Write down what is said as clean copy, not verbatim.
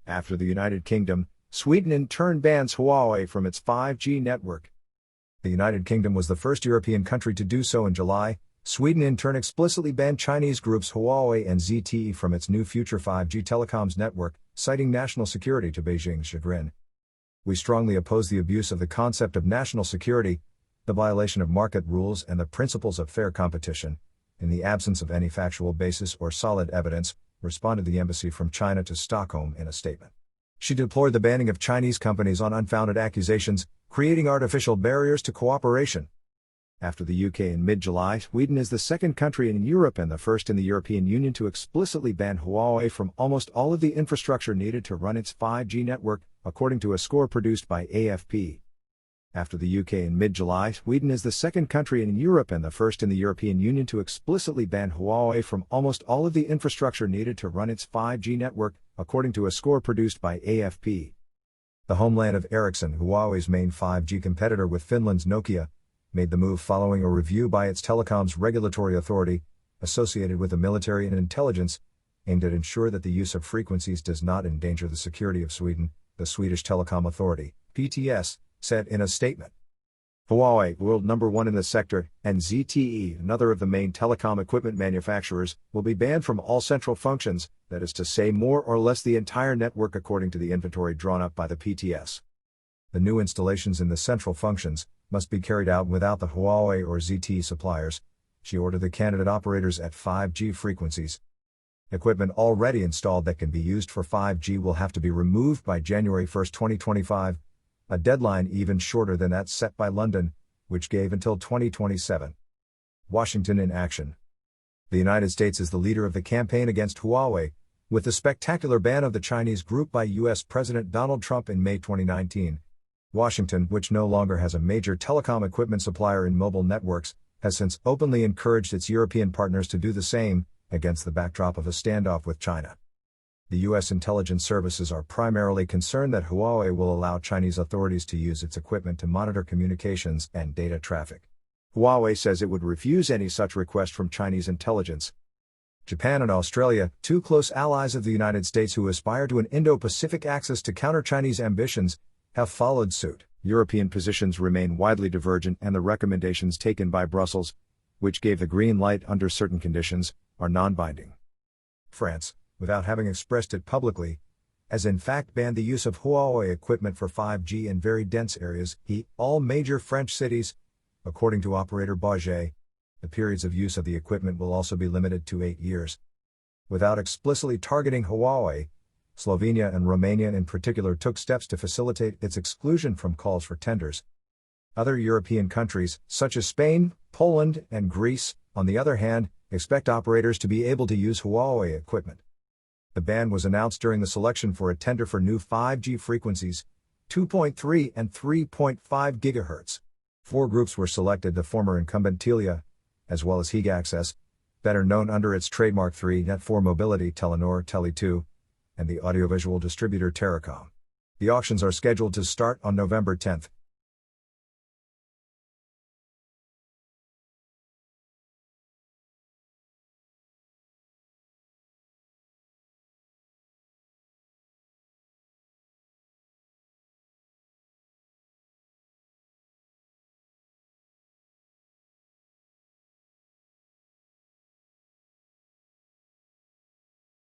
After the United Kingdom, Sweden in turn bans Huawei from its 5G network. The United Kingdom was the first European country to do so in July. Sweden in turn explicitly banned Chinese groups Huawei and ZTE from its new future 5G telecoms network, citing national security to Beijing's chagrin. We strongly oppose the abuse of the concept of national security, the violation of market rules and the principles of fair competition. In the absence of any factual basis or solid evidence, responded the embassy from China to Stockholm in a statement. She deplored the banning of Chinese companies on unfounded accusations, creating artificial barriers to cooperation. After the UK in mid-July, Sweden is the second country in Europe and the first in the European Union to explicitly ban Huawei from almost all of the infrastructure needed to run its 5G network, according to a score produced by AFP. After the UK in mid-July, Sweden is the second country in Europe and the first in the European Union to explicitly ban Huawei from almost all of the infrastructure needed to run its 5G network, according to a score produced by AFP. The homeland of Ericsson, Huawei's main 5G competitor with Finland's Nokia, made the move following a review by its telecoms regulatory authority, associated with the military and intelligence, aimed at ensure that the use of frequencies does not endanger the security of Sweden, the Swedish Telecom Authority, PTS, said in a statement. Huawei, world number one in the sector, and ZTE, another of the main telecom equipment manufacturers, will be banned from all central functions, that is to say more or less the entire network according to the inventory drawn up by the PTS. The new installations in the central functions must be carried out without the Huawei or ZTE suppliers, she ordered the candidate operators at 5G frequencies. Equipment already installed that can be used for 5G will have to be removed by January 1, 2025, a deadline even shorter than that set by London, which gave until 2027. Washington in action. The United States is the leader of the campaign against Huawei, with the spectacular ban of the Chinese group by U.S. President Donald Trump in May 2019. Washington, which no longer has a major telecom equipment supplier in mobile networks, has since openly encouraged its European partners to do the same, against the backdrop of a standoff with China. The U.S. intelligence services are primarily concerned that Huawei will allow Chinese authorities to use its equipment to monitor communications and data traffic. Huawei says it would refuse any such request from Chinese intelligence. Japan and Australia, two close allies of the United States who aspire to an Indo-Pacific axis to counter Chinese ambitions, have followed suit. European positions remain widely divergent and the recommendations taken by Brussels, which gave the green light under certain conditions, are non-binding. France, without having expressed it publicly, has in fact banned the use of Huawei equipment for 5G in very dense areas, all major French cities. According to operator Beijing, the periods of use of the equipment will also be limited to 8 years. Without explicitly targeting Huawei, Slovenia and Romania in particular took steps to facilitate its exclusion from calls for tenders. Other European countries, such as Spain, Poland, and Greece, on the other hand, expect operators to be able to use Huawei equipment. The ban was announced during the selection for a tender for new 5G frequencies, 2.3 and 3.5 GHz. 4 groups were selected: the former incumbent Telia, as well as Higaccess, better known under its trademark 3Net4 Mobility Telenor Tele2, and the audiovisual distributor Telecom. The auctions are scheduled to start on November 10.